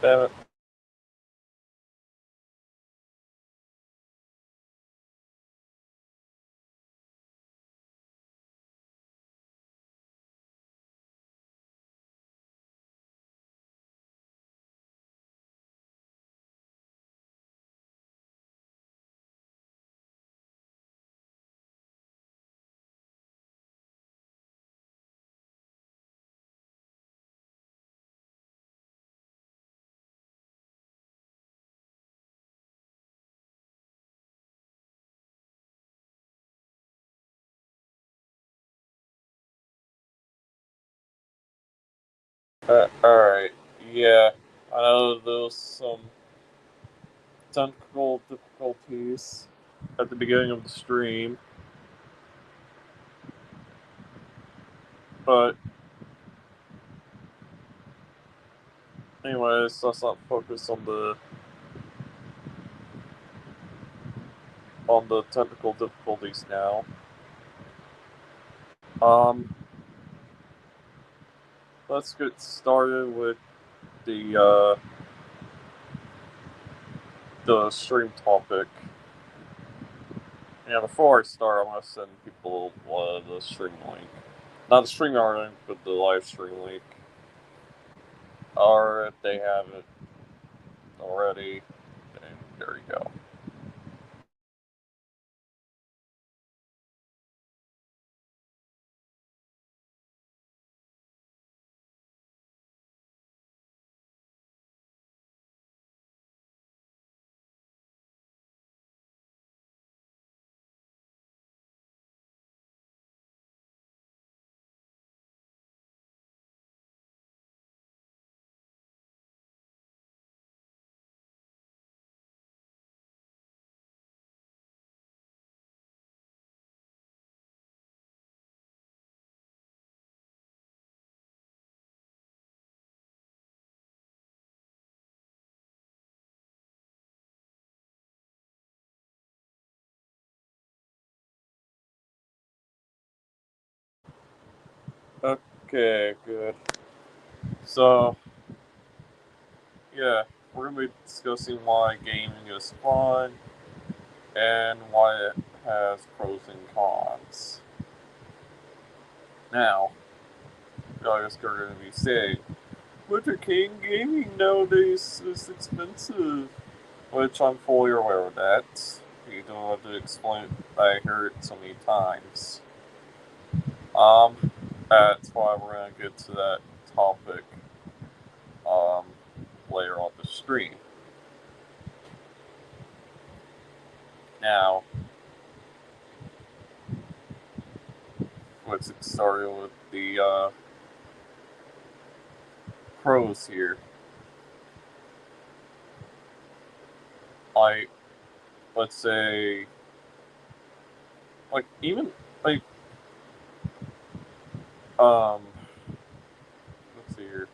Damn it. Alright. Yeah. I know there was some technical difficulties at the beginning of the stream, but anyways, let's not focus on the technical difficulties now. Um, let's get started with the the stream topic. Yeah, before I start, I'm gonna send people the stream link, not the stream link, but the live stream link. Or if they have it already, then there you go. Okay, good. So, yeah, we're going to be discussing why gaming is fun and why it has pros and cons. Now, I guess we're going to be saying, Winter King gaming nowadays is expensive. Which I'm fully aware of that. You don't have to explain it. I heard it so many times. That's why we're going to get to that topic um, later on the stream. Now, let's get started with the pros here. Like, let's say, like, even, like, um, let's see here.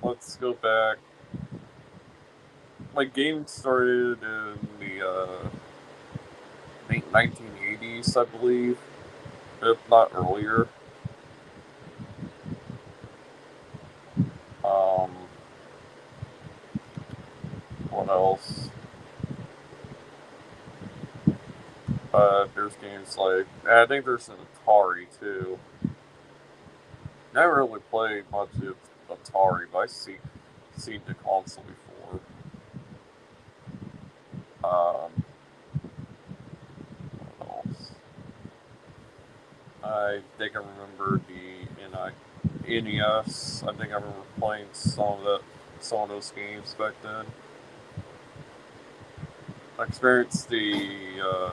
Let's go back. Like, gaming started in the, I think 1980s, I believe, if not earlier. Um, what else? There's games like I think there's an Atari too. Never really played much of Atari, but seen the console before. What else? I think I remember the NES. I think I remember playing some of those games back then. I experienced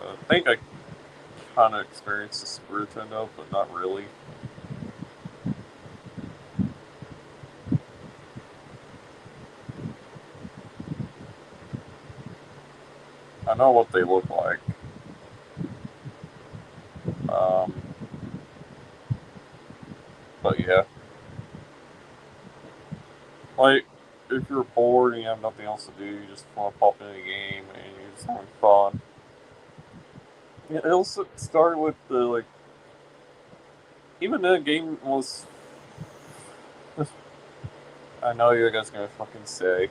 I think I kind of experienced the Super Nintendo, but not really. I know what they look like. Um, but yeah, like if you're bored and you have nothing else to do, you just want to pop in a game and you're just having fun. Yeah, it also started with the like, even the game was I know you guys are gonna fucking say,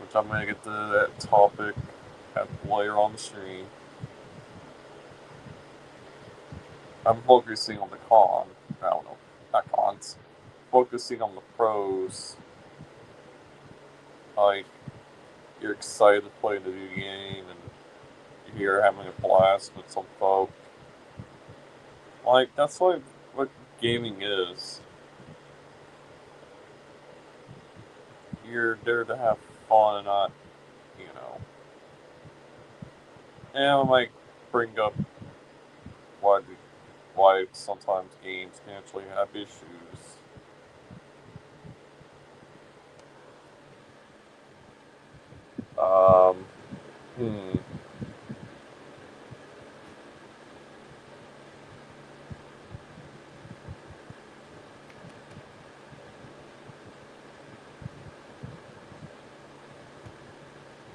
which I'm gonna get to that topic later on the stream. I'm focusing on the con. I don't know, not cons. Focusing on the pros. Like, you're excited to play the new game and you're here having a blast with some folk. Like, that's what gaming is. You're there to have fun and not, you know. And I might bring up why why sometimes games can actually have issues. Um, hmm.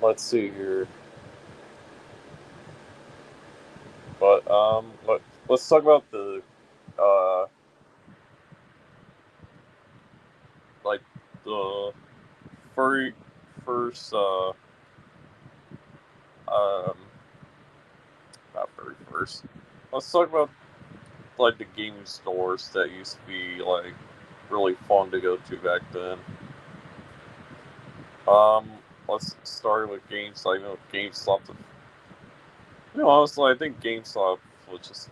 Let's see here. But let's talk about the uh like the very first um not very first. Let's talk about like the game stores that used to be like really fun to go to back then. Um, let's start with GameStop. You know, GameStop. You know, honestly, I think GameStop was just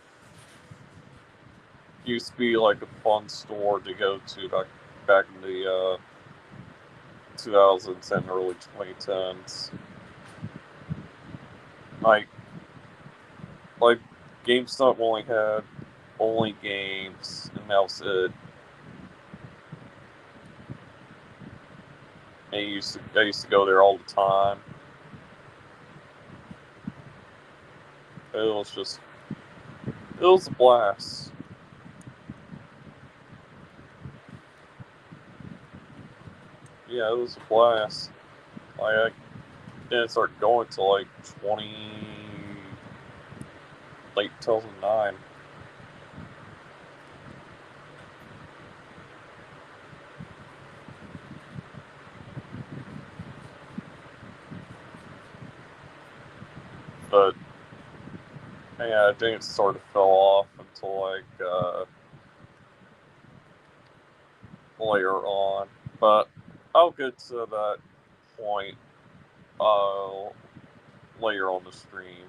used to be like a fun store to go to back in the 2010, early 2010s. Like like GameStop only games, and that was it. And I used to go there all the time. It was just it was a blast. Yeah, it was a blast. Like I didn't start going till like 20 late 2009. But yeah, I think it sort of fell off until like later on. But I'll get to that point uh, later on the stream.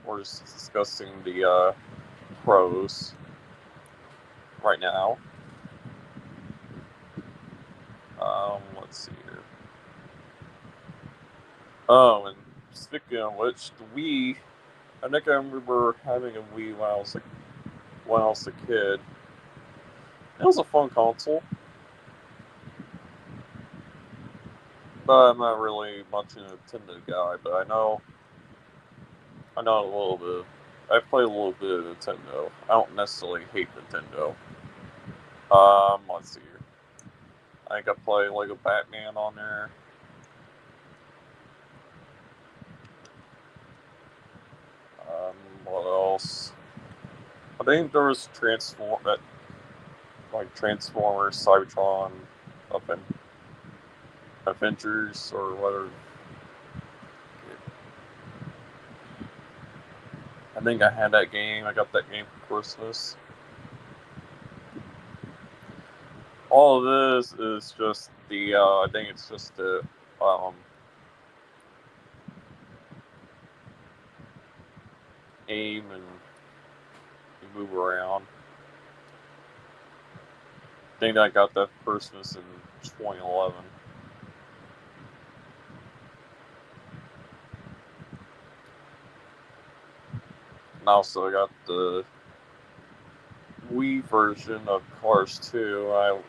We're just discussing the pros right now. Let's see here. Oh, and speaking of which, the Wii. I think I remember having a Wii when I was a kid. It was a fun console, but I'm not really much of a Nintendo guy. But I know a little bit. I play a little bit of Nintendo. I don't necessarily hate Nintendo. Let's see here. I think I play Lego Batman on there. What else? I think there was Transformers, Cybertron, Aven- Avengers, or whatever. I think I had that game. I got that game for Christmas. All of this is just the. I think it's just the aim and you move around. I think I got that for Christmas in 2011. And also, I got the Wii version of Cars 2. I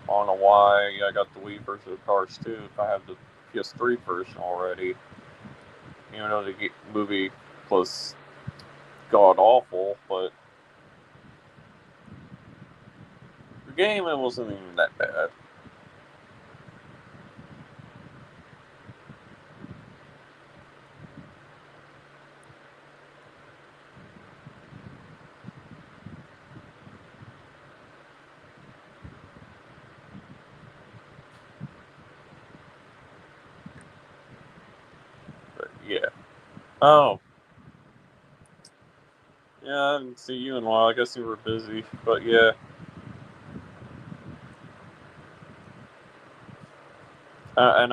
don't know why I got the Wii version of Cars 2 if I have the PS3 version already. Even though the movie was god awful, but the game it wasn't even that bad. Oh. Yeah, I didn't see you in a while. I guess you were busy. But yeah. And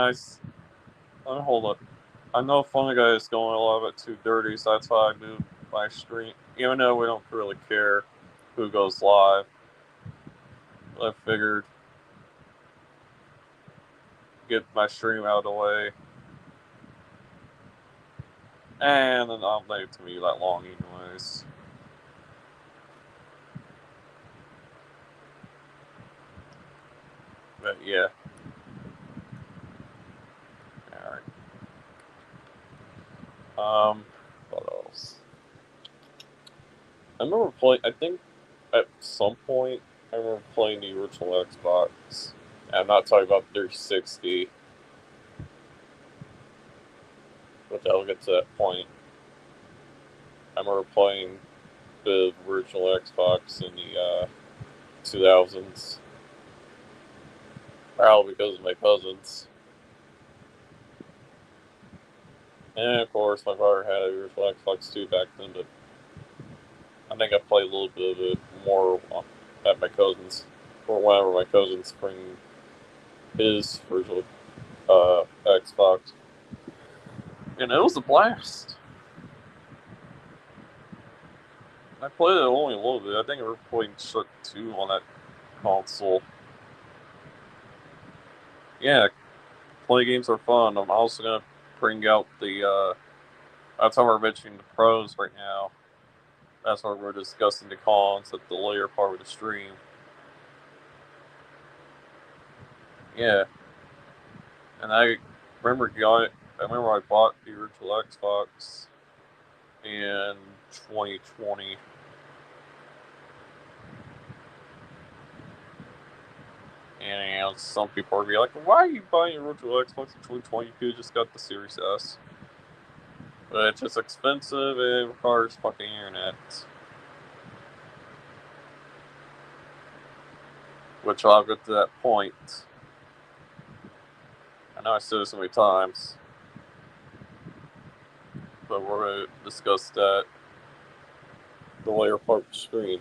hold up. I know Funny Guy is going a little bit too dirty, so that's why I moved my stream. Even though we don't really care who goes live, I figured get my stream out of the way. And then I'll leave it to me that long anyways. But yeah. Alright. What else? I remember playing, I think at some point, I remember playing the original Xbox. And I'm not talking about 360, which I'll get to that point. I remember playing the original Xbox in the 2000s. Probably because of my cousins. And of course, my brother had a original Xbox too back then, but I think I played a little bit of it more at my cousin's, or whenever my cousins bring his original Xbox. And it was a blast. I played it only a little bit. I think I remember playing Shrek 2 on that console. Yeah, play games are fun. I'm also going to bring out the, that's how we're mentioning the pros right now. That's why we're discussing the cons at the later part of the stream. Yeah. And I remember I bought the original Xbox in 2020. And you know, some people are be like, "Why are you buying your original Xbox in 2020? You could have just got the Series S." But it's just expensive and it requires fucking internet. Which I'll get to that point. I know I said it so many times. But we're going to discuss that the later part of the screen.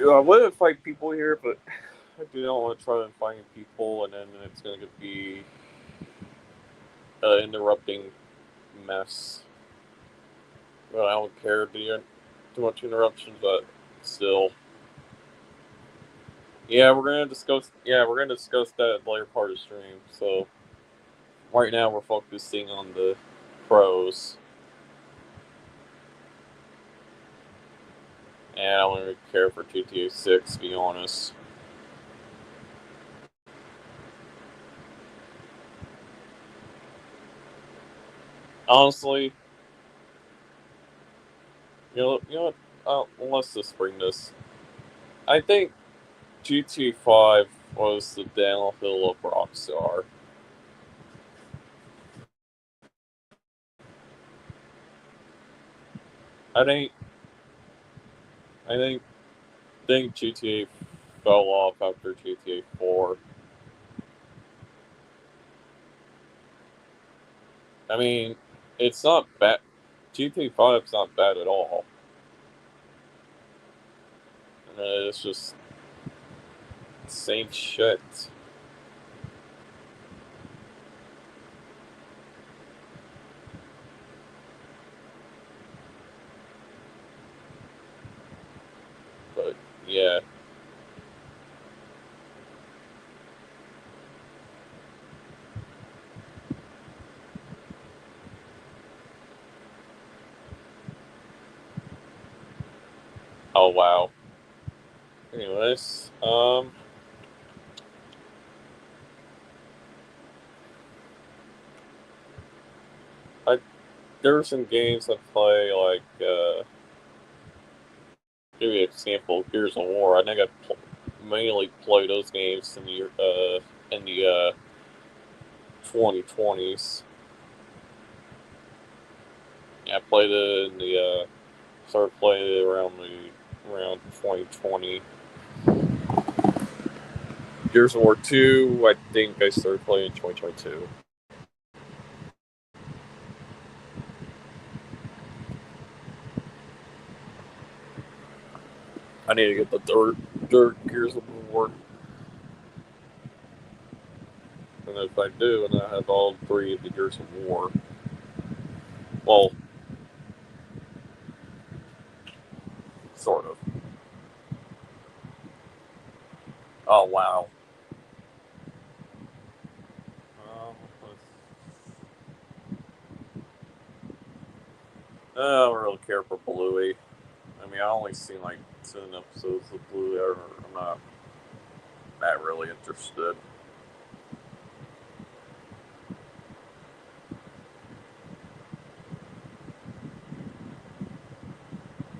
I would invite people here, but I do not want to try to find people, and then it's going to be an interrupting mess. Well, I don't care too much interruption, but still. Yeah, we're gonna discuss. Yeah, we're gonna discuss that later part of the stream. So right now we're focusing on the pros, and I don't really care for GTA 6, to be honest. Honestly, you know what? Let's just bring this. I think GTA 5 was the downhill of Rockstar. I think I think GTA fell off after GTA 4. I mean, it's not bad. GTA 5 is not bad at all. It's just same shit. But yeah. Oh wow. Anyways, there are some games I play like give you an example, Gears of War. I think I mainly play those games in the 2020s. Yeah, I played it in the started playing it around 2020. Gears of War 2, I think I started playing in 2022. I need to get the dirt Gears of War. And if I do, and I have all 3 of the Gears of War, well, sort of. Oh, wow. Um, I don't really care for Bluey. I mean, I only seen like 10 episodes of Bluey. I'm not really interested.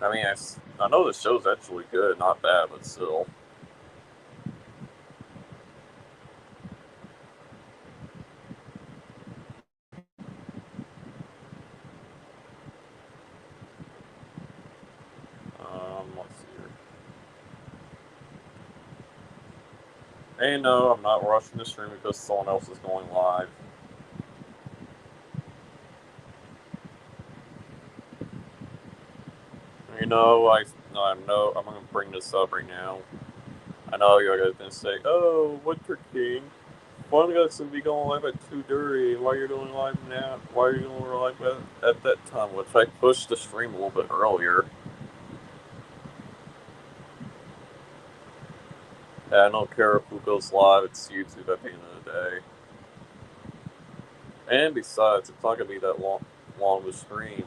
I mean, I know the show's actually good, not bad, but still. Let's see here. Hey, no, I'm not rushing the stream because someone else is going live. You know, I know I'm gonna bring this up right now. I know you guys gonna say, "Oh, Winter King, one guy's gonna be going live at 2:30. Why are you doing live now? Why are you going live at that time?" Which I pushed the stream a little bit earlier. And I don't care who goes live; it's YouTube at the end of the day. And besides, it's not gonna be that long of a stream.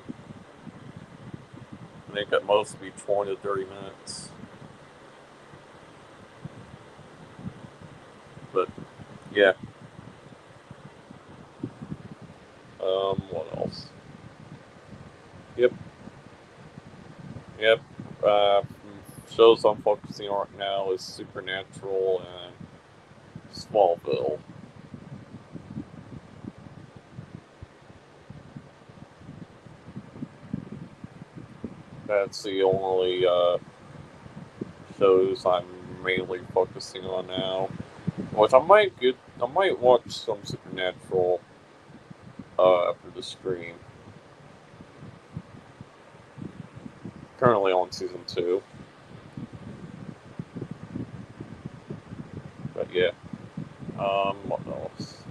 I think at most be 20 to 30 minutes. But yeah. What else? Yep. Yep. Shows I'm focusing on right now is Supernatural and Smallville. That's the only shows I'm mainly focusing on now. Which I might watch some Supernatural after the stream. Currently on season 2. But yeah. What else?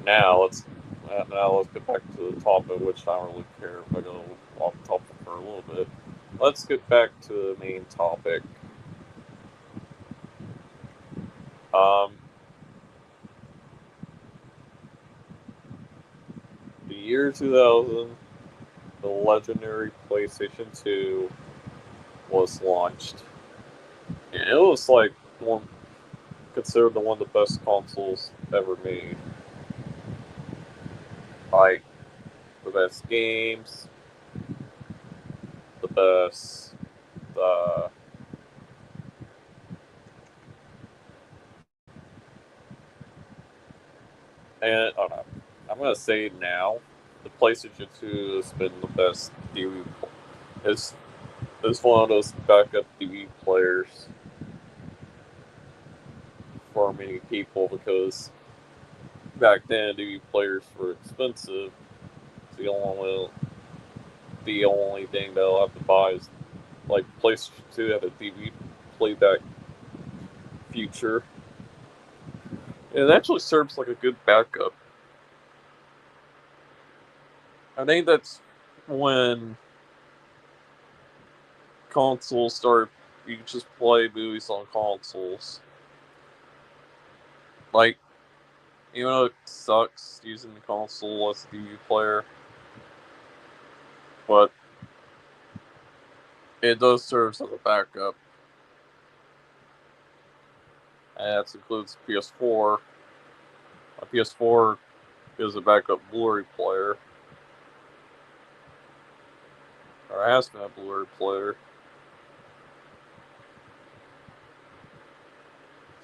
Now let's get back to the topic, which I don't really care if I go off topic for a little bit. Let's get back to the main topic. Um, the year 2000, the legendary PlayStation 2 was launched. And it was like considered one of the best consoles ever made. Like the best games, the best, uh, and I don't know. I'm gonna say now, the PlayStation 2 has been the best DVD. It's it's one of those backup DVD players for many people because back then DVD players were expensive. The only thing they'll have to buy is like PlayStation 2 had a DVD playback feature. And it actually serves like a good backup. I think that's when consoles started. You could just play movies on consoles. Like, even though it sucks using the console as a DVD player, but it does serve as a backup. And that includes PS4. A PS4 is a backup Blu-ray player, or has been a Blu-ray player.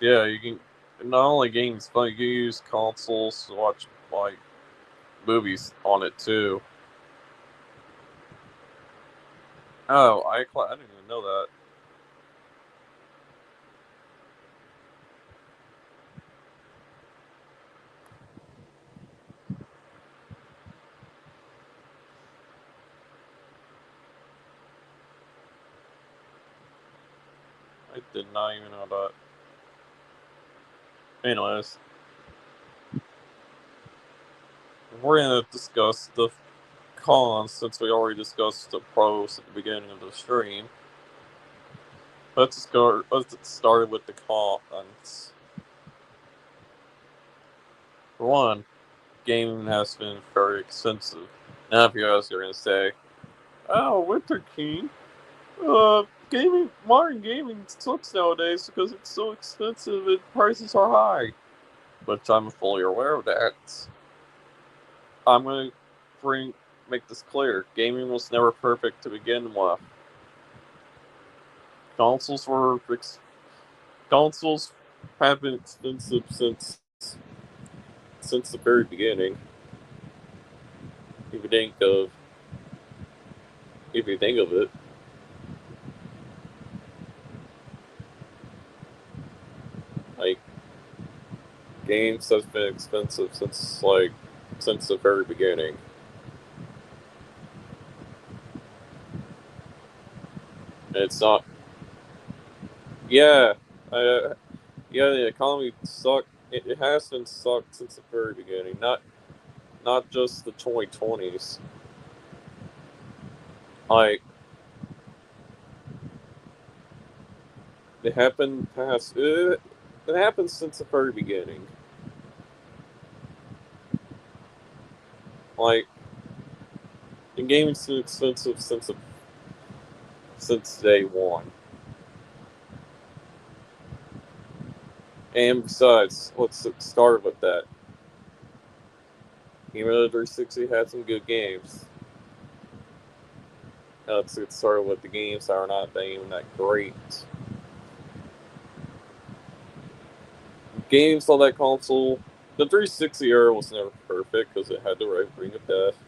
Yeah, you can not only games, but you can use consoles to watch like movies on it too. Oh, iCloud! I didn't even know that. I did not even know that. Anyways, we're gonna discuss the cons since we already discussed the pros at the beginning of the stream. Let's start with the cons. For one, gaming has been very expensive. Now, if you guys are gonna say, "Oh, Winter King, modern gaming sucks nowadays because it's so expensive and prices are high," which I'm fully aware of that. I'm gonna make this clear: gaming was never perfect to begin with. Consoles were consoles have been expensive since the very beginning. If you think of if you think of it, like games have been expensive since the very beginning. And it's not. Yeah, yeah. The economy sucked. It has been sucked since the very beginning. Not just the 2020s. Like it happened past. It happened since the very beginning. Like the game's been expensive since day one. And besides, let's start with that. Even though 360 had some good games, let's get started with the games that are not even that great. Games on that console, the 360 era was never perfect because it had the right Ring of Death,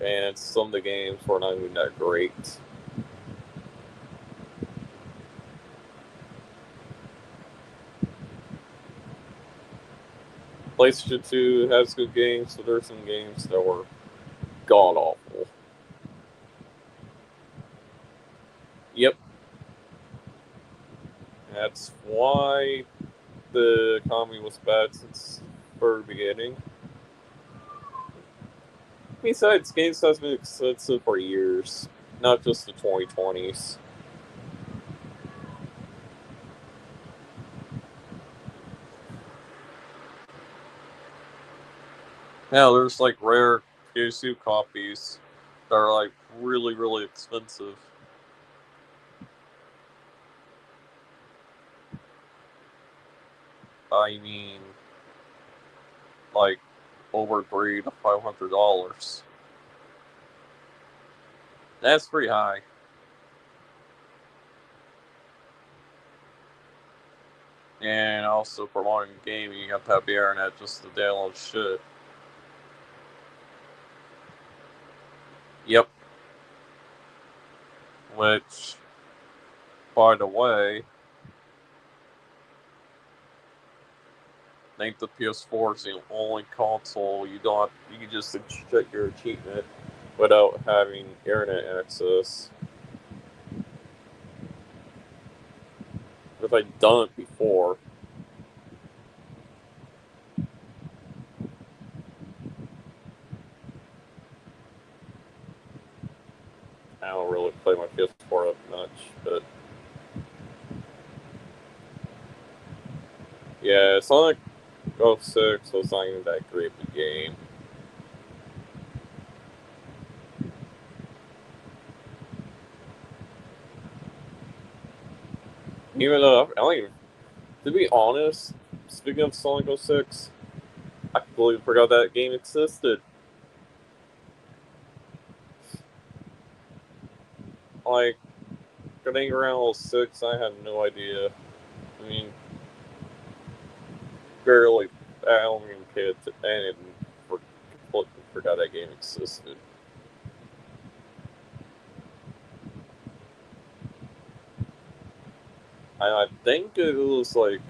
and some of the games were not even that great. PlayStation 2 has good games, but there are some games that were god awful. Yep. That's why the economy was bad since the very beginning. Besides, games has been expensive for years, not just the 2020s. Now, there's like rare PS2 copies that are like really expensive. I mean, like over $300 to $500. That's pretty high. And also for modern gaming, you have to have the internet just to download shit. Yep. Which, by the way, I think the PS4 is the only console you can just check your achievement without having internet access. If I'd done it before, I don't really play my PS4 up much, but yeah, Sonic 06 was not even that great of a game. Even though I don't even, to be honest, speaking of Sonic 06, I completely forgot that game existed. Like, getting around 06, I had no idea. I mean, barely, I don't even pay it, I completely forgot that game existed. I think it was like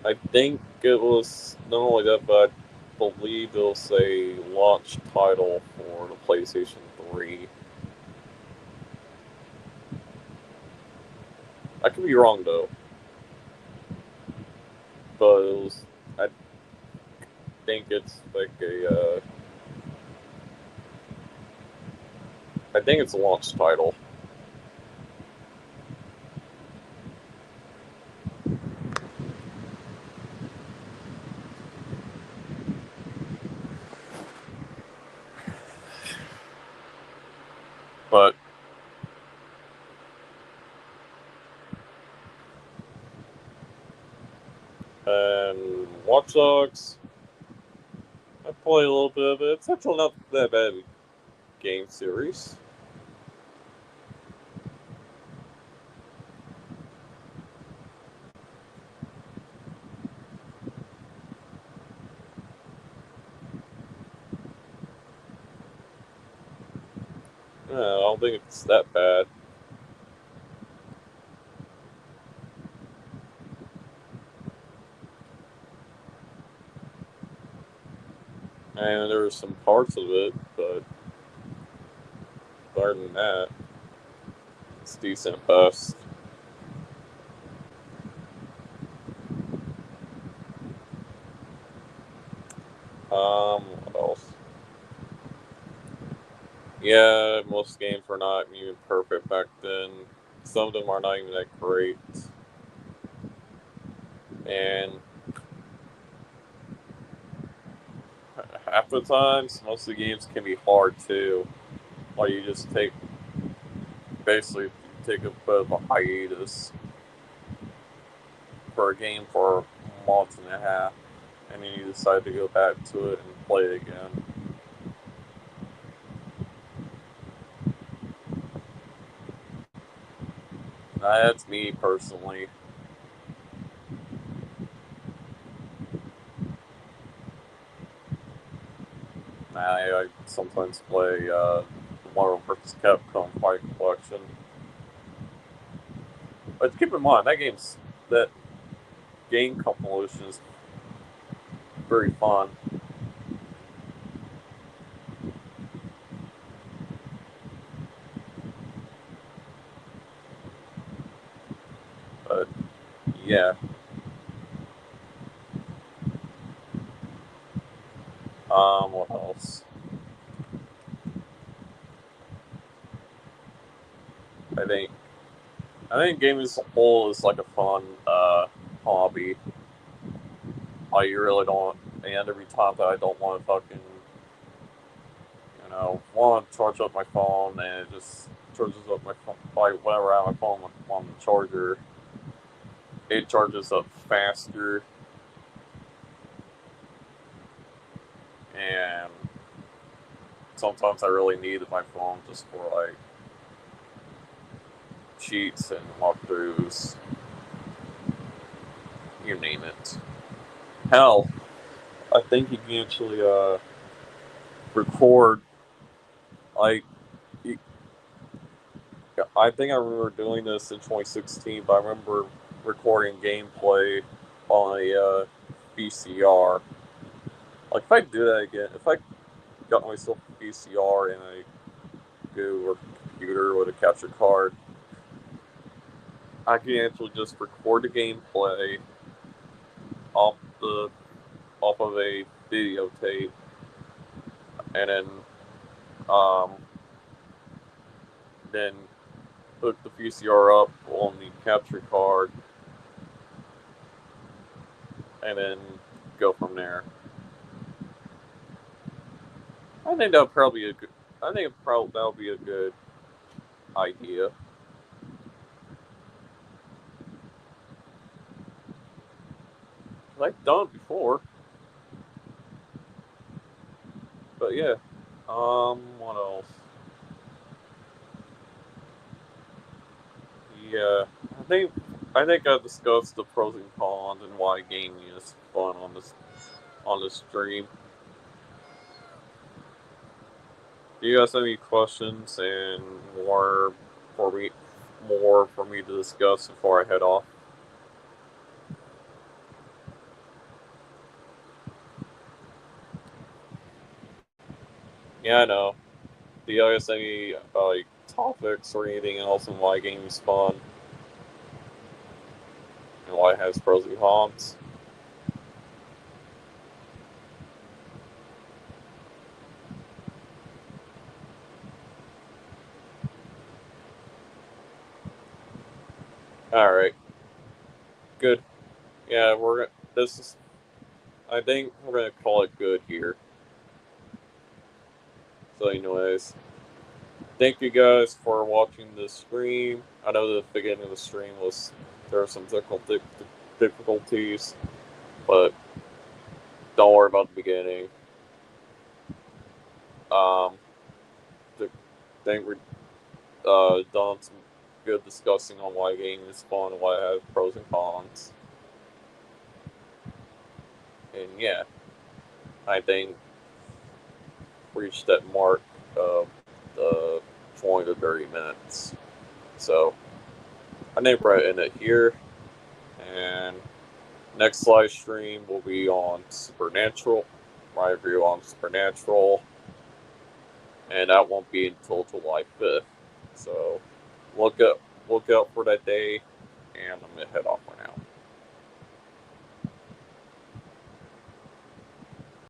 I think it was not only that, but I believe it was a launch title for the PlayStation 3. I could be wrong though, but it was. I think it's like a. I think it's a launch title. But Watch Dogs, I play a little bit of it. It's actually not that bad of a game series. Yeah, I don't think it's that bad. And there were some parts of it, but other than that, it's decent best. What else? Yeah, most games were not even perfect back then. Some of them are not even that great. And half the times, most of the games can be hard too. Like you just basically take a bit of a hiatus for a game for a month and a half, and then you decide to go back to it and play it again. That's me personally. I sometimes play Marvel vs. Capcom Fight Collection. But keep in mind that game compilation is very fun. But yeah, what else? I think I think gaming as a whole is like a fun hobby. You really don't, and every time that I don't want to fucking want to charge up my phone and it just charges up my phone. Like whenever I have my phone on the charger, it charges up faster, and sometimes I really need my phone just for like cheats and walkthroughs, you name it. Hell, I think you can actually record like I think I remember doing this in 2016, but I remember recording gameplay on a VCR. Like if I do that again, if I got myself a VCR and I go or computer with a capture card, I can actually just record the gameplay off the off of a videotape, and um, then hook the VCR up on the capture card, and then go from there. I think that would probably be a good. I think that would be a good idea. I've done it before, but yeah. What else? Yeah, I think I think I discussed the pros and cons and why gaming is fun on this stream. Do you guys have any questions and for me more for me to discuss before I head off? Yeah, I know. Do you guys have any like topics or anything else on why gaming is fun? and why it has pros and cons. All right, good. Yeah, this is. I think we're gonna call it good here. So, anyways, thank you guys for watching this stream. I know the beginning of the stream there were some difficulties, but don't worry about the beginning. I think we're done some good discussing on why gaming is fun and why it has pros and cons. And yeah, I think we reached that mark of the 20 to 30 minutes. So I think we're in it here. And next live stream will be on Supernatural. My review on Supernatural. And that won't be until July 5th. So look out for that day. And I'm gonna head off right now.